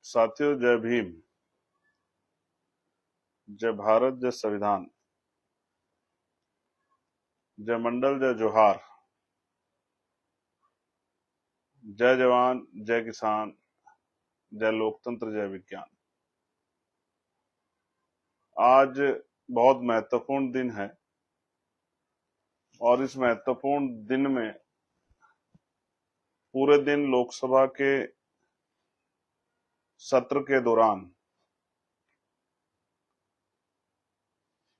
साथियों, जय भीम। जय भारत, जय संविधान, जय मंडल, जय जोहार। जय जवान, जय किसान, जय लोकतंत्र, जय विज्ञान। आज बहुत महत्वपूर्ण दिन है और इस महत्वपूर्ण दिन में पूरे दिन लोकसभा के सत्र के दौरान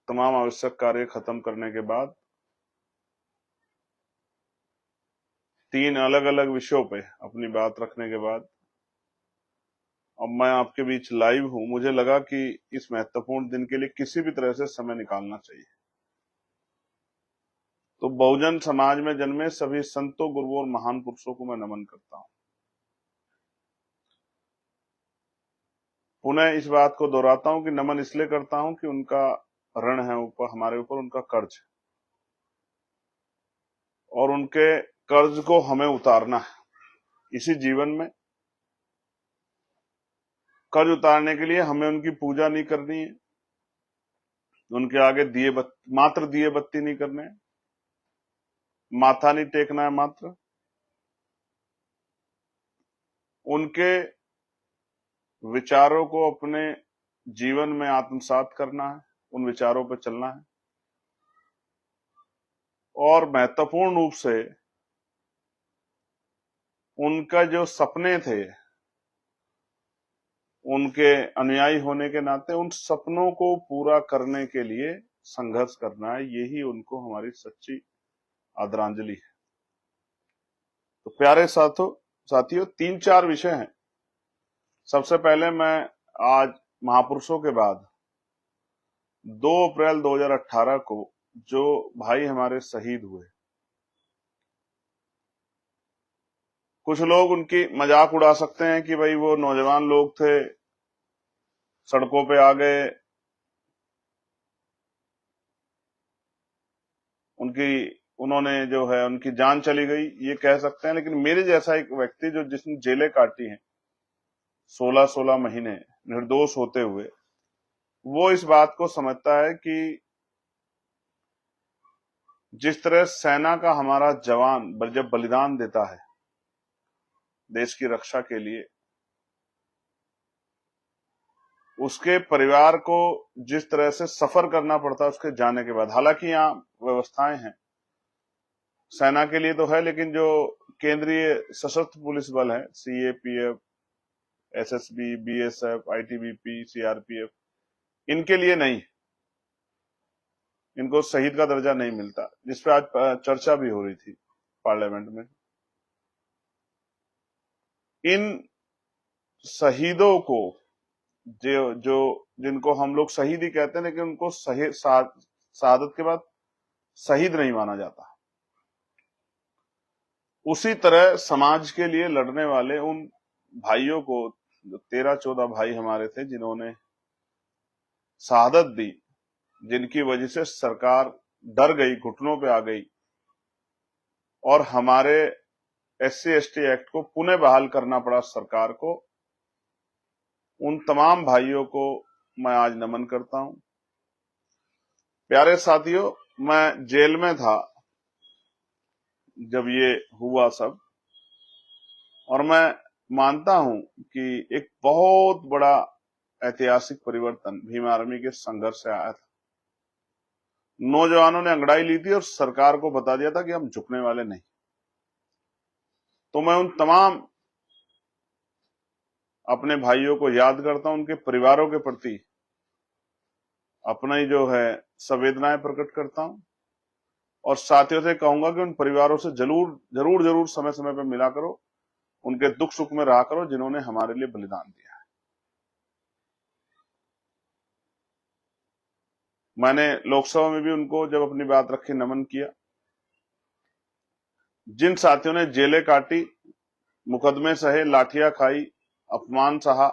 तमाम आवश्यक कार्य खत्म करने के बाद 3 अलग अलग विषयों पे अपनी बात रखने के बाद अब मैं आपके बीच लाइव हूं। मुझे लगा कि इस महत्वपूर्ण दिन के लिए किसी भी तरह से समय निकालना चाहिए। तो बहुजन समाज में जन्मे सभी संतों, गुरुओं और महान पुरुषों को मैं नमन करता हूं। पुनः इस बात को दोहराता हूं कि नमन इसलिए करता हूं कि उनका ऋण है ऊपर हमारे ऊपर, उनका कर्ज है और उनके कर्ज को हमें उतारना है। इसी जीवन में कर्ज उतारने के लिए हमें उनकी पूजा नहीं करनी है, उनके आगे मात्र दिए बत्ती नहीं करने हैं, माथा नहीं टेकना है, मात्र उनके विचारों को अपने जीवन में आत्मसात करना है, उन विचारों पर चलना है और महत्वपूर्ण रूप से उनका जो सपने थे, उनके अनुयायी होने के नाते उन सपनों को पूरा करने के लिए संघर्ष करना है। यही उनको हमारी सच्ची आदरांजलि है। तो प्यारे साथियों 3-4 विषय हैं। सबसे पहले मैं आज महापुरुषों के बाद 2 अप्रैल 2018 को जो भाई हमारे शहीद हुए, कुछ लोग उनकी मजाक उड़ा सकते हैं कि भाई वो नौजवान लोग थे, सड़कों पे आ गए, उन्होंने जो है उनकी जान चली गई, ये कह सकते हैं। लेकिन मेरे जैसा एक व्यक्ति जिसने जेलें काटी हैं 16-16 महीने निर्दोष होते हुए, वो इस बात को समझता है कि जिस तरह सेना का हमारा जवान जब बलिदान देता है देश की रक्षा के लिए, उसके परिवार को जिस तरह से सफर करना पड़ता है उसके जाने के बाद, हालांकि यहाँ व्यवस्थाएं हैं सेना के लिए तो है, लेकिन जो केंद्रीय सशस्त्र पुलिस बल है, CAPF, SSB, BSF, ITBP, CRPF, इनके लिए नहीं, इनको शहीद का दर्जा नहीं मिलता, जिसपे आज चर्चा भी हो रही थी पार्लियामेंट में। इन शहीदों को जिनको हम लोग शहीद ही कहते हैं, लेकिन उनको शहादत के बाद शहीद नहीं माना जाता। उसी तरह समाज के लिए लड़ने वाले उन भाइयों को, जो 13-14 भाई हमारे थे जिन्होंने शहादत दी, जिनकी वजह से सरकार डर गई, घुटनों पे आ गई और हमारे SC/ST एक्ट को पुनः बहाल करना पड़ा सरकार को, उन तमाम भाइयों को मैं आज नमन करता हूं। प्यारे साथियों, मैं जेल में था जब ये हुआ सब, और मैं मानता हूं कि एक बहुत बड़ा ऐतिहासिक परिवर्तन भीम आर्मी के संघर्ष से आया था। नौजवानों ने अंगड़ाई ली थी और सरकार को बता दिया था कि हम झुकने वाले नहीं। तो मैं उन तमाम अपने भाइयों को याद करता हूं, उनके परिवारों के प्रति अपना ही जो है संवेदनाएं प्रकट करता हूं और साथियों से कहूंगा कि उन परिवारों से जरूर समय समय पर मिला करो, उनके दुख सुख में रहा करो, जिन्होंने हमारे लिए बलिदान दिया है। मैंने लोकसभा में भी उनको जब अपनी बात रखी नमन किया। जिन साथियों ने जेलें काटी, मुकदमे सहे, लाठियां खाई, अपमान सहा,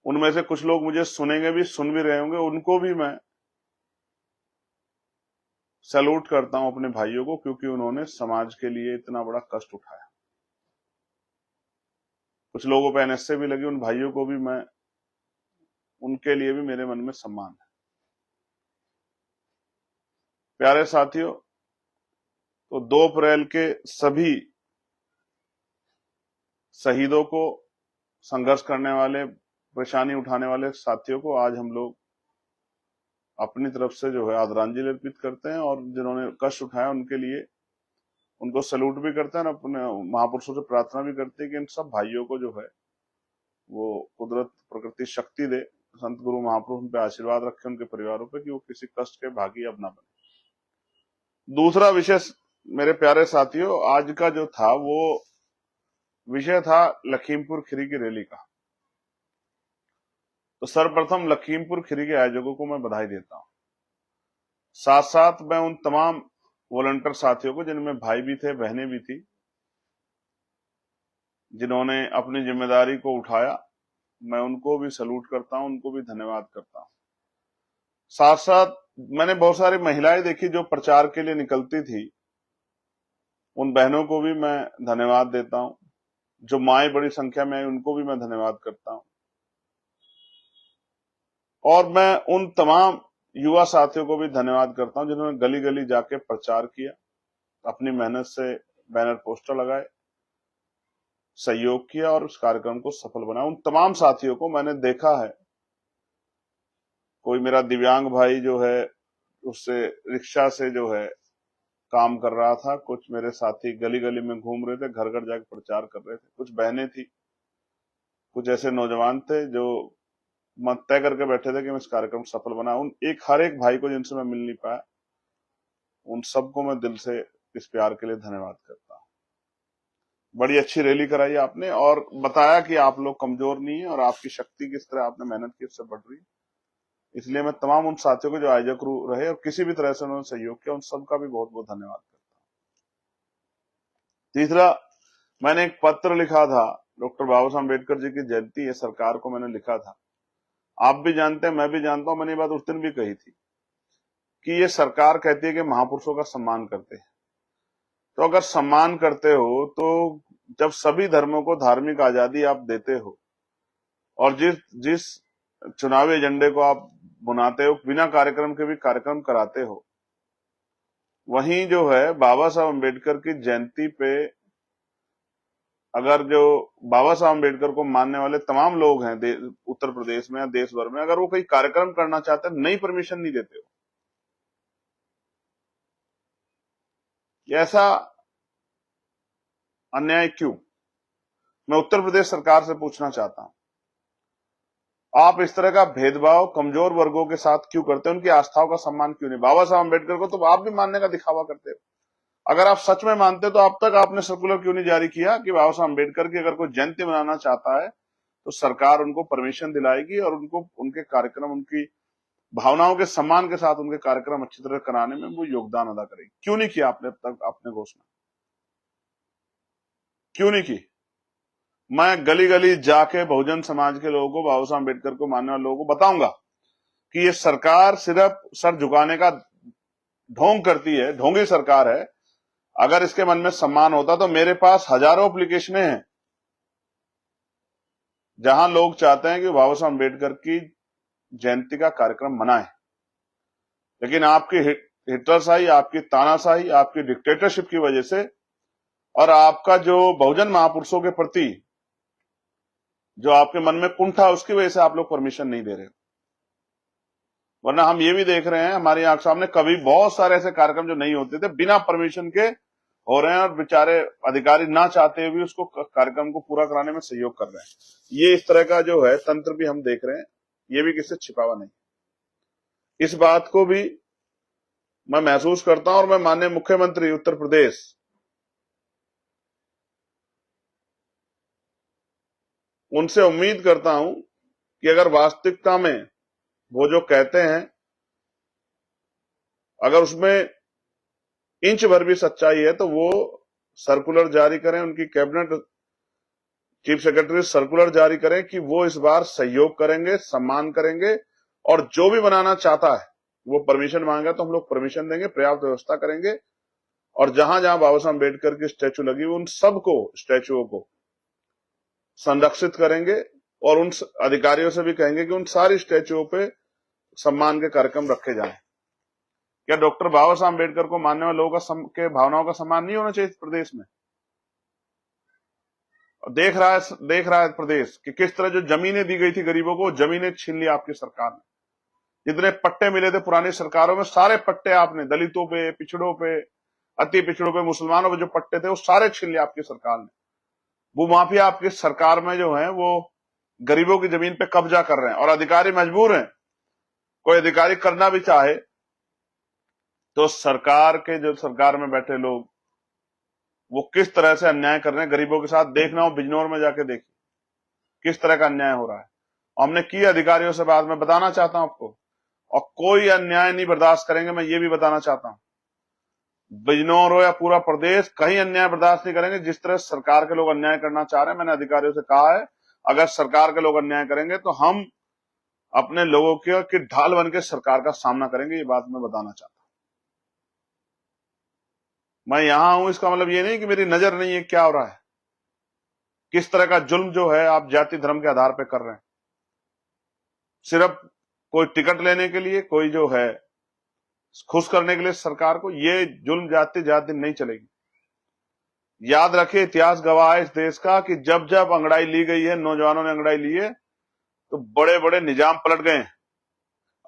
उनमें से कुछ लोग मुझे सुनेंगे भी, सुन भी रहे होंगे, उनको भी मैं सैल्यूट करता हूं, अपने भाइयों को, क्योंकि उन्होंने समाज के लिए इतना बड़ा कष्ट उठाया। कुछ लोगों पे एनएसए भी लगी, उन भाइयों को भी मैं, उनके लिए भी मेरे मन में सम्मान है। प्यारे साथियों, तो 2 अप्रैल के सभी शहीदों को, संघर्ष करने वाले, परेशानी उठाने वाले साथियों को आज हम लोग अपनी तरफ से जो है आदरांजलि अर्पित करते हैं, और जिन्होंने कष्ट उठाया उनके लिए उनको सैल्यूट भी करते हैं, और अपने महापुरुषों से प्रार्थना भी करते हैं कि इन सब भाइयों को जो है वो कुदरत प्रकृति शक्ति दे, संत गुरु महापुरुष उन पे आशीर्वाद रखे, उनके परिवारों पे, कि वो किसी कष्ट के भागी अब ना बने। दूसरा विषय मेरे प्यारे साथियों, आज का जो था वो विषय था लखीमपुर खीरी की रैली का। तो सर्वप्रथम लखीमपुर खीरी के आयोजकों को मैं बधाई देता हूं, साथ साथ मैं उन तमाम वॉलंटियर साथियों को, जिनमें भाई भी थे, बहनें भी थी, जिन्होंने अपनी जिम्मेदारी को उठाया, मैं उनको भी सैल्यूट करता हूं, उनको भी धन्यवाद करता हूं। साथ साथ मैंने बहुत सारी महिलाएं देखी जो प्रचार के लिए निकलती थी, उन बहनों को भी मैं धन्यवाद देता हूं। जो माएं बड़ी संख्या में आई, उनको भी मैं धन्यवाद करता हूं। और मैं उन तमाम युवा साथियों को भी धन्यवाद करता हूं जिन्होंने गली गली जाके प्रचार किया, अपनी मेहनत से बैनर पोस्टर लगाए, सहयोग किया और उस कार्यक्रम को सफल बनाया। उन तमाम साथियों को मैंने देखा है, कोई मेरा दिव्यांग भाई जो है उससे रिक्शा से जो है काम कर रहा था, कुछ मेरे साथी गली गली में घूम रहे थे, घर घर जाकर प्रचार कर रहे थे, कुछ बहनें थी, कुछ ऐसे नौजवान थे जो मत तय करके बैठे थे कि मैं इस कार्यक्रम सफल बना। उन हर एक भाई को जिनसे मैं मिल नहीं पाया, उन सबको मैं दिल से इस प्यार के लिए धन्यवाद करता हूं। बड़ी अच्छी रैली कराई आपने, और बताया कि आप लोग कमजोर नहीं है और आपकी शक्ति किस तरह आपने मेहनत की उससे बढ़ रही है। इसलिए मैं तमाम उन साथियों को जो आयोजक रहे और किसी भी तरह से उन्होंने सहयोग किया, उन सबका भी बहुत बहुत धन्यवाद करता हूं। तीसरा, मैंने एक पत्र लिखा था, डॉक्टर बाबा साहब अम्बेडकर जी की जयंती है, सरकार को मैंने लिखा था। आप भी जानते हैं, मैं भी जानता हूं, मैंने ये बात उस दिन भी कही थी कि ये सरकार कहती है कि महापुरुषों का सम्मान करते हैं। तो अगर सम्मान करते हो तो जब सभी धर्मों को धार्मिक आजादी आप देते हो और जिस जिस चुनावी एजेंडे को आप बुनाते हो, बिना कार्यक्रम के भी कार्यक्रम कराते हो, वहीं जो है बाबा साहब अम्बेडकर की जयंती पे अगर जो बाबा साहब अम्बेडकर को मानने वाले तमाम लोग हैं उत्तर प्रदेश में या देश भर में, अगर वो कोई कार्यक्रम करना चाहते हैं, नई परमिशन नहीं देते हो, ऐसा अन्याय क्यों? मैं उत्तर प्रदेश सरकार से पूछना चाहता हूं, आप इस तरह का भेदभाव कमजोर वर्गों के साथ क्यों करते हैं? उनकी आस्थाओं का सम्मान क्यों नहीं? बाबा साहब अम्बेडकर को तो आप भी मानने का दिखावा करते हो। अगर आप सच में मानते तो अब तक आपने सर्कुलर क्यों नहीं जारी किया कि बाबा साहब अम्बेडकर की अगर कोई जयंती मनाना चाहता है तो सरकार उनको परमिशन दिलाएगी और उनको उनके कार्यक्रम, उनकी भावनाओं के सम्मान के साथ उनके कार्यक्रम अच्छी तरह कराने में वो योगदान अदा करेगी। क्यों नहीं किया आपने अब तक? आपने घोषणा क्यों नहीं की? मैं गली गली जाके बहुजन समाज के लोगों को, बाबा साहब अम्बेडकर को मानने वाले लोगों को बताऊंगा कि ये सरकार सिर्फ सर झुकाने का ढोंग करती है, ढोंगी सरकार है। अगर इसके मन में सम्मान होता तो मेरे पास हजारों एप्लीकेशनें हैं जहां लोग चाहते हैं कि बाबा साहब अम्बेडकर की जयंती का कार्यक्रम मनाए, लेकिन आपकी हिटलरशाही, आपकी तानाशाही, आपकी डिक्टेटरशिप की वजह से और आपका जो बहुजन महापुरुषों के प्रति जो आपके मन में कुंठा, उसकी वजह से आप लोग परमिशन नहीं दे रहे। वरना हम ये भी देख रहे हैं, हमारी आंख सामने कभी बहुत सारे ऐसे कार्यक्रम जो नहीं होते थे, बिना परमिशन के हो रहे हैं और बेचारे अधिकारी ना चाहते हुए भी उसको कार्यक्रम को पूरा कराने में सहयोग कर रहे हैं। ये इस तरह का जो है तंत्र भी हम देख रहे हैं, ये भी किससे छिपावा नहीं। इस बात को भी मैं महसूस करता हूं और मैं माननीय मुख्यमंत्री उत्तर प्रदेश उनसे उम्मीद करता हूं कि अगर वास्तविकता में वो जो कहते हैं, अगर उसमें इंच भर भी सच्चाई है, तो वो सर्कुलर जारी करें, उनकी कैबिनेट चीफ सेक्रेटरी सर्कुलर जारी करें कि वो इस बार सहयोग करेंगे, सम्मान करेंगे और जो भी बनाना चाहता है वो परमिशन मांगा तो हम लोग परमिशन देंगे, पर्याप्त व्यवस्था करेंगे। और जहां जहां बाबा साहब अम्बेडकर की स्टैचू लगी उन सबको, स्टैचुओं को संरक्षित करेंगे और उन अधिकारियों से भी कहेंगे कि उन सारी स्टैच्यूओं पे सम्मान के कार्यक्रम रखे जाएं। क्या डॉक्टर बाबा साहब अम्बेडकर को मानने वाले लोगों के भावनाओं का सम्मान नहीं होना चाहिए प्रदेश में? देख रहा है प्रदेश कि किस तरह जो जमीनें दी गई थी गरीबों को, जमीनें छीन ली आपकी सरकार ने। जितने पट्टे मिले थे पुरानी सरकारों में, सारे पट्टे आपने दलितों पे, पिछड़ों पे, अति पिछड़ों पे, मुसलमानों पे जो पट्टे थे वो सारे छीन लिए आपकी सरकार ने। भूमाफिया आपकी सरकार में जो है वो गरीबों की जमीन पे कब्जा कर रहे हैं और अधिकारी मजबूर हैं। कोई अधिकारी करना भी चाहे तो सरकार में बैठे लोग वो किस तरह से अन्याय कर रहे हैं गरीबों के साथ। देखना हो बिजनौर में जाके देखिए किस तरह का अन्याय हो रहा है। हमने की अधिकारियों से बात में बताना चाहता हूं आपको, और कोई अन्याय नहीं बर्दाश्त करेंगे। मैं ये भी बताना चाहता हूं, बिजनौर हो या पूरा प्रदेश, कहीं अन्याय बर्दाश्त नहीं करेंगे। जिस तरह सरकार के लोग अन्याय करना चाह रहे हैं, मैंने अधिकारियों से कहा है अगर सरकार के लोग अन्याय करेंगे तो हम अपने लोगों की ढाल बन के सरकार का सामना करेंगे। ये बात मैं बताना चाहता हूं। मैं यहां हूं इसका मतलब ये नहीं कि मेरी नजर नहीं है क्या हो रहा है, किस तरह का जुल्म जो है आप जाति धर्म के आधार पर कर रहे हैं। सिर्फ कोई टिकट लेने के लिए, कोई जो है खुश करने के लिए सरकार को, ये जुल्म जाति दिन नहीं चलेगी। याद रखिए, इतिहास गवाह है इस देश का कि जब जब अंगड़ाई ली गई है, नौजवानों ने अंगड़ाई ली है, तो बड़े बड़े निजाम पलट गए।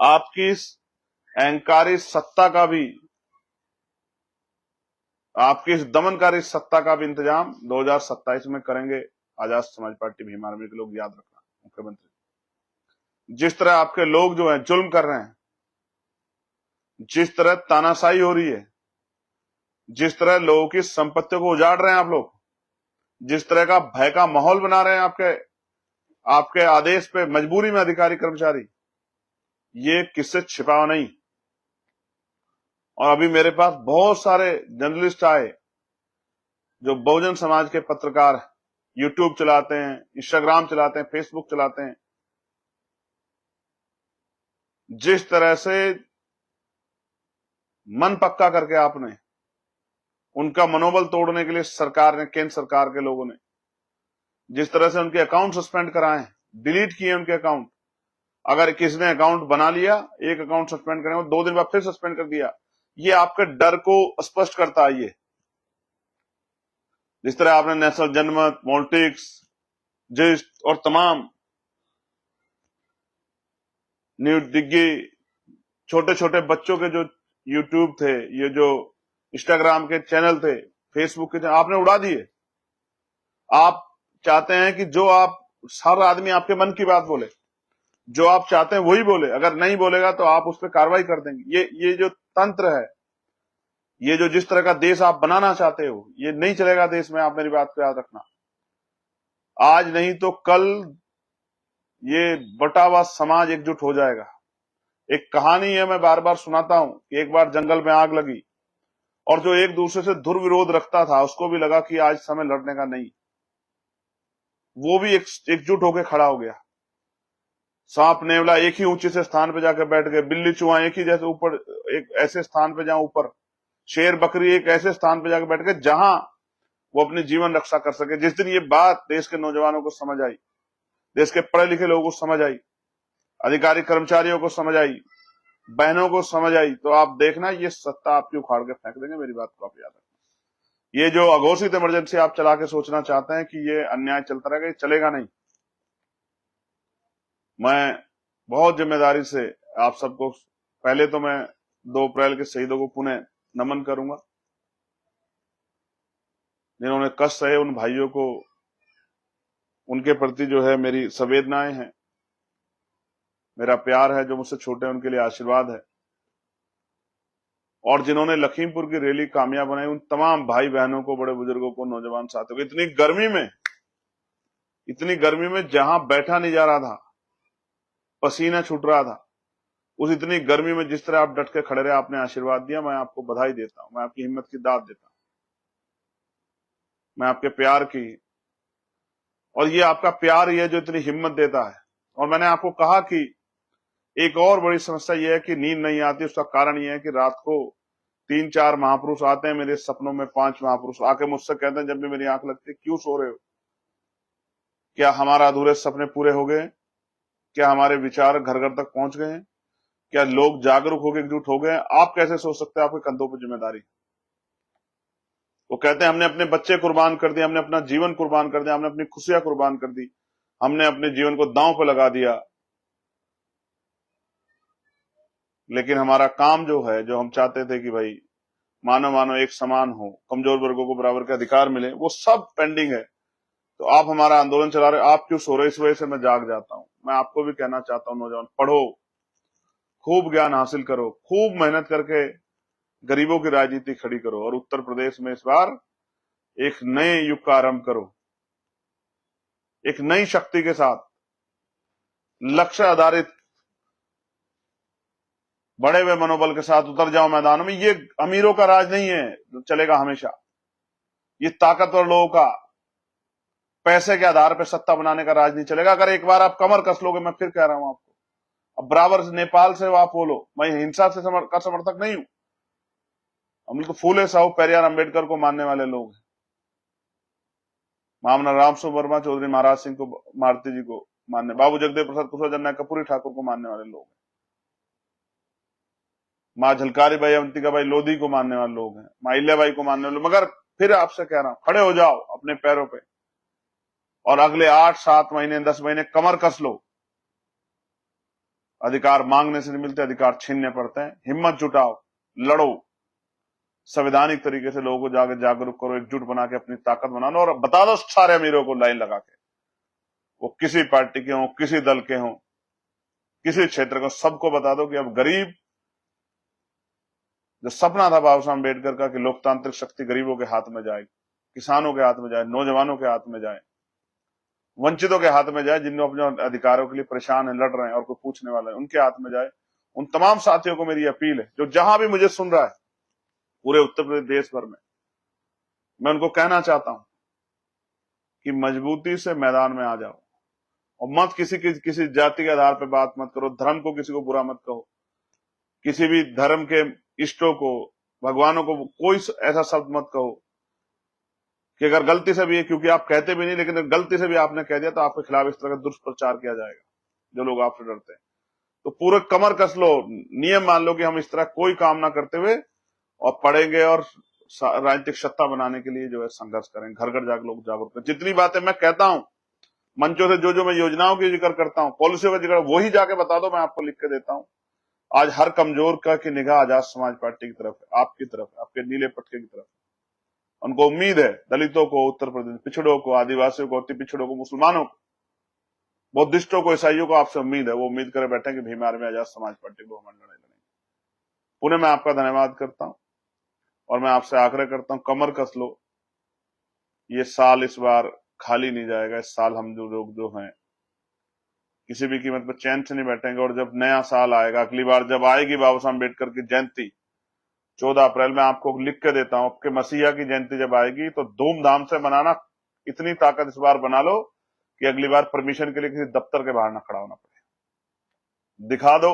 आपकी इस अहंकारी सत्ता का भी, आपकी इस दमनकारी सत्ता का भी इंतजाम 2027 में करेंगे आजाद समाज पार्टी भीम आर्मी के लोग। याद रखना मुख्यमंत्री, जिस तरह आपके लोग जो है जुल्म कर रहे हैं, जिस तरह तानाशाही हो रही है, जिस तरह लोगों की संपत्तियों को उजाड़ रहे हैं आप लोग, जिस तरह का भय का माहौल बना रहे हैं आपके आदेश पे मजबूरी में अधिकारी कर्मचारी, ये किससे छिपावा नहीं। और अभी मेरे पास बहुत सारे जर्नलिस्ट आए जो बहुजन समाज के पत्रकार, यूट्यूब चलाते हैं, इंस्टाग्राम चलाते हैं, फेसबुक चलाते हैं। जिस तरह से मन पक्का करके आपने उनका मनोबल तोड़ने के लिए सरकार ने, केंद्र सरकार के लोगों ने जिस तरह से उनके अकाउंट सस्पेंड कराए, डिलीट किए उनके अकाउंट। अगर किसी ने अकाउंट बना लिया, एक अकाउंट सस्पेंड करें, 2 दिन बाद फिर सस्पेंड कर दिया, ये आपके डर को स्पष्ट करता है। ये जिस तरह आपने नेशनल जनमत, पॉलिटिक्स, जिस्ट और तमाम न्यूज दिग्गी, छोटे छोटे बच्चों के जो यूट्यूब थे, ये जो इंस्टाग्राम के चैनल थे, फेसबुक के चैनल, आपने उड़ा दिए। आप चाहते हैं कि जो आप, हर आदमी आपके मन की बात बोले, जो आप चाहते हैं वही बोले। अगर नहीं बोलेगा तो आप उस पर कार्रवाई कर देंगे। ये जो तंत्र है, ये जो जिस तरह का देश आप बनाना चाहते हो, ये नहीं चलेगा देश में। आप मेरी बात को याद रखना, आज नहीं तो कल ये बटा हुआ समाज एकजुट हो जाएगा। एक कहानी है, मैं बार बार सुनाता हूं कि एक बार जंगल में आग लगी और जो एक दूसरे से दुर्विरोध रखता था उसको भी लगा कि आज समय लड़ने का नहीं, वो भी एकजुट होकर खड़ा हो गया। सांप नेवला एक ही ऊंचे से स्थान पे जाकर बैठ गए, बिल्ली चूहा एक ही जैसे ऊपर, एक ऐसे स्थान पे जहां ऊपर, शेर बकरी एक ऐसे स्थान पे जाकर बैठ गए जहां वो अपनी जीवन रक्षा कर सके। जिस दिन ये बात देश के नौजवानों को समझ आई, देश के पढ़े लिखे लोगों को समझ आई, अधिकारी कर्मचारियों को समझ आई, बहनों को समझ आई, तो आप देखना ये सत्ता आपकी उखाड़ के फेंक देंगे। मेरी बात को आप याद रखना। ये जो अघोषित इमरजेंसी आप चला के सोचना चाहते हैं कि ये अन्याय चलता रहेगा, ये चलेगा नहीं। मैं बहुत जिम्मेदारी से आप सबको, पहले तो मैं 2 अप्रैल के शहीदों को पुनः नमन करूंगा, जिन्होंने कष्ट सहे। उन भाइयों को, उनके प्रति जो है मेरी संवेदनाएं हैं, मेरा प्यार है। जो मुझसे छोटे हैं उनके लिए आशीर्वाद है। और जिन्होंने लखीमपुर की रैली कामयाब बनाई, उन तमाम भाई बहनों को, बड़े बुजुर्गों को, नौजवान साथियों को, इतनी गर्मी में जहां बैठा नहीं जा रहा था, पसीना छूट रहा था, उस इतनी गर्मी में जिस तरह आप डट के खड़े रहे, आपने आशीर्वाद दिया, मैं आपको बधाई देता हूं। मैं आपकी हिम्मत की दाद देता हूं, मैं आपके प्यार की, और ये आपका प्यार ही है जो इतनी हिम्मत देता है। और मैंने आपको कहा कि एक और बड़ी समस्या यह है कि नींद नहीं आती। उसका कारण यह है कि रात को 3-4 महापुरुष आते हैं मेरे सपनों में, 5 महापुरुष आके मुझसे कहते हैं जब भी मेरी आंख लगती है, क्यों सो रहे हो? क्या हमारा अधूरे सपने पूरे हो गए? क्या हमारे विचार घर घर तक पहुंच गए हैं? क्या लोग जागरूक हो गए, एकजुट हो गए? आप कैसे सोच सकते हैं आपके कंधों पर जिम्मेदारी? वो कहते हैं हमने अपने बच्चे कुर्बान कर दिए, हमने अपना जीवन कुर्बान कर दिया, हमने अपनी खुशियां कुर्बान कर दी, हमने अपने जीवन को दांव पे लगा दिया, लेकिन हमारा काम जो है, जो हम चाहते थे कि भाई मानव मानव एक समान हो, कमजोर वर्गों को बराबर के अधिकार मिले, वो सब पेंडिंग है। तो आप हमारा आंदोलन चला रहे, आप क्यों सो रहे? इस वजह से मैं जाग जाता हूं। मैं आपको भी कहना चाहता हूं, नौजवान पढ़ो, खूब ज्ञान हासिल करो, खूब मेहनत करके गरीबों की राजनीति खड़ी करो, और उत्तर प्रदेश में इस बार एक नए युग का आरंभ करो, एक नई शक्ति के साथ, लक्ष्य आधारित बड़े हुए मनोबल के साथ उतर जाओ मैदानों में। ये अमीरों का राज नहीं है जो चलेगा हमेशा, ये ताकतवर लोगों का पैसे के आधार पर सत्ता बनाने का राज नहीं चलेगा। अगर एक बार आप कमर कस लोगे, मैं फिर कह रहा हूं आपको, अब बराबर से नेपाल से आप बोलो, मैं हिंसा से का समर्थक नहीं हूं। हम तो फूले साहू पेरियार अंबेडकर को मानने वाले लोग हैं, मामला राम वर्मा चौधरी महाराज सिंह को, मारुति जी को मानने, बाबू जगदेव प्रसाद कुशवाहा जननायक कपूरी ठाकुर को मानने वाले लोग हैं, माँ झलकारी बाई अवंतिका बाई लोधी को मानने वाले लोग हैं, माँ इल्याबाई को मानने वाले। मगर फिर आपसे कह रहा हूं, खड़े हो जाओ अपने पैरों पे और अगले 8-7 महीने 10 महीने कमर कस लो। अधिकार मांगने से नहीं मिलते, अधिकार छीनने पड़ते हैं। हिम्मत जुटाओ, लड़ो, संवैधानिक तरीके से लोगों को जागरूक करो, एकजुट बना के अपनी ताकत बना लो, और बता दो सारे अमीरों को लाइन लगा के, वो किसी पार्टी के हों, किसी दल के हों, किसी क्षेत्र को, सबको बता दो कि अब गरीब, जो सपना था बाबा साहब अम्बेडकर का कि लोकतांत्रिक शक्ति गरीबों के हाथ में जाए, किसानों के हाथ में जाए, नौजवानों के हाथ में जाए, वंचितों के हाथ में जाए, जिन अपने अधिकारों के लिए परेशान है, लड़ रहे हैं और कोई पूछने वाला है, उनके हाथ में जाए। उन तमाम साथियों को मेरी अपील है जो जहां भी मुझे सुन रहा है पूरे उत्तर प्रदेश देश भर में, मैं उनको कहना चाहता हूं कि मजबूती से मैदान में आ जाओ, और मत किसी जाति के आधार पर बात मत करो, धर्म को किसी को बुरा मत कहो, किसी भी धर्म के इष्टों को, भगवानों को कोई ऐसा शब्द मत कहो कि अगर गलती से भी, क्योंकि आप कहते भी नहीं, लेकिन गलती से भी आपने कह दिया तो आपके खिलाफ इस तरह का दुष्प्रचार किया जाएगा, जो लोग आपसे डरते हैं। तो पूरे कमर कस लो, नियम मान लो कि हम इस तरह कोई काम ना करते हुए और पढ़ेंगे और राजनीतिक सत्ता बनाने के लिए जो है संघर्ष करें। घर घर जाकर लोग जागरूक करें। जितनी बातें मैं कहता हूं मंचों से, जो मैं योजनाओं की जिक्र करता हूं, पॉलिसियों का जिक्र, वही जाके बता दो, मैं आपको लिख के देता हूं। आज हर कमजोर का की निगाह आजाद समाज पार्टी की तरफ है, आपकी तरफ है, आपके नीले पटके की तरफ। उनको उम्मीद है, दलितों को, उत्तर प्रदेश पिछड़ों को, आदिवासियों को, अति पिछड़ों को, मुसलमानों को, बुद्धिस्टों को, ईसाइयों को आपसे उम्मीद है। वो उम्मीद करे बैठे कि भीम आर्मी आजाद समाज पार्टी को हमारी लड़ाई लड़ेंगे। पुनः मैं आपका धन्यवाद करता हूं और मैं आपसे आग्रह करता हूं, कमर कस लो। ये साल इस बार खाली नहीं जाएगा। इस साल हम जो लोग जो हैं किसी भी कीमत पर चैन से नहीं बैठेंगे, और जब नया साल आएगा, अगली बार जब आएगी बाबा साहब अम्बेडकर की जयंती 14 अप्रैल में, आपको लिख के देता हूं, आपके मसीहा की जयंती जब आएगी तो धूमधाम से मनाना। इतनी ताकत इस बार बना लो कि अगली बार परमिशन के लिए किसी दफ्तर के बाहर ना खड़ा होना पड़े। दिखा दो,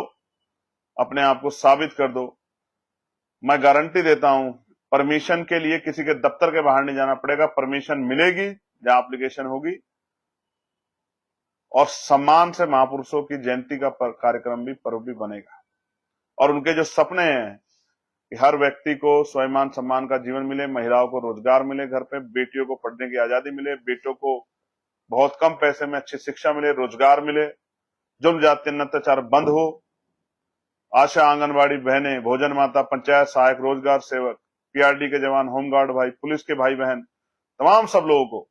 अपने आप को साबित कर दो। मैं गारंटी देता हूं, परमिशन के लिए किसी के दफ्तर के बाहर नहीं जाना पड़ेगा। परमिशन मिलेगी जहां एप्लीकेशन होगी, और सम्मान से महापुरुषों की जयंती का कार्यक्रम भी, पर्व भी बनेगा। और उनके जो सपने हैं कि हर व्यक्ति को स्वाभिमान सम्मान का जीवन मिले, महिलाओं को रोजगार मिले, घर पे बेटियों को पढ़ने की आजादी मिले, बेटों को बहुत कम पैसे में अच्छी शिक्षा मिले, रोजगार मिले, जुल्म जातीय अत्याचार बंद हो, आशा आंगनबाड़ी बहनें, भोजन माता, पंचायत सहायक, रोजगार सेवक, पीआरडी के जवान, होमगार्ड भाई, पुलिस के भाई बहन, तमाम सब लोगों को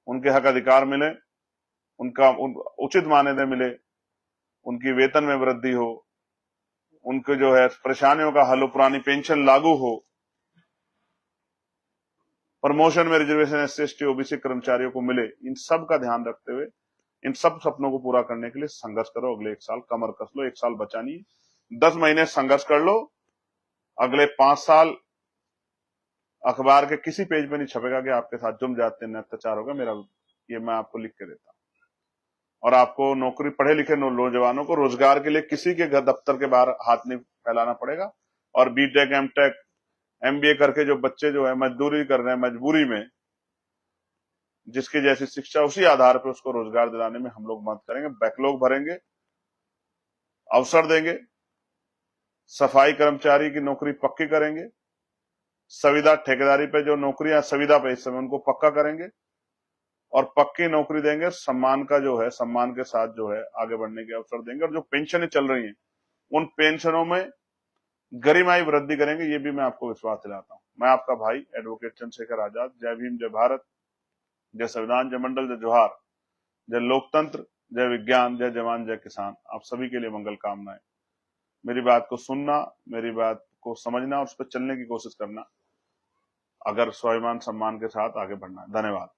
उनके हक अधिकार मिले, उनका उचित मान्यता मिले, उनकी वेतन में वृद्धि हो, उनके जो है परेशानियों का हल हो, पुरानी पेंशन लागू हो, प्रमोशन में रिजर्वेशन एससी एसटी ओबीसी कर्मचारियों को मिले। इन सब का ध्यान रखते हुए इन सब सपनों को पूरा करने के लिए संघर्ष करो। अगले 1 साल कमर कस लो। 1 साल बचा नहीं, 10 महीने संघर्ष कर लो। अगले 5 साल अखबार के किसी पेज पे नहीं छपेगा कि आपके साथ जुल्म जातीय अत्याचार होगा। मेरा ये मैं आपको लिख के देता हूं। और आपको नौकरी, पढ़े लिखे नौजवानों को रोजगार के लिए किसी के घर दफ्तर के बाहर हाथ नहीं फैलाना पड़ेगा। और बीटेक, एमटेक, एमबीए करके जो बच्चे जो है मजदूरी कर रहे हैं, मजबूरी में जिसकी जैसी शिक्षा उसी आधार पर उसको रोजगार दिलाने में हम लोग मदद करेंगे, बैकलॉग भरेंगे, अवसर देंगे, सफाई कर्मचारी की नौकरी पक्की करेंगे, संविदा ठेकेदारी पे जो नौकरियां संविदा पे इस समय उनको पक्का करेंगे और पक्की नौकरी देंगे, सम्मान का जो है सम्मान के साथ जो है आगे बढ़ने के अवसर देंगे। और जो पेंशनें चल रही हैं उन पेंशनों में गरिमाई वृद्धि करेंगे, ये भी मैं आपको विश्वास दिलाता हूं। मैं आपका भाई एडवोकेट चंद्रशेखर आजाद। जय भीम, जय भारत, जय संविधान, जय मंडल, जय जोहार, जय लोकतंत्र, जय विज्ञान, जय जवान, जय किसान। आप सभी के लिए मंगल कामनाएं। मेरी बात को सुनना, मेरी बात को समझना और उस पर चलने की कोशिश करना, अगर स्वाभिमान सम्मान के साथ आगे बढ़ना है। धन्यवाद।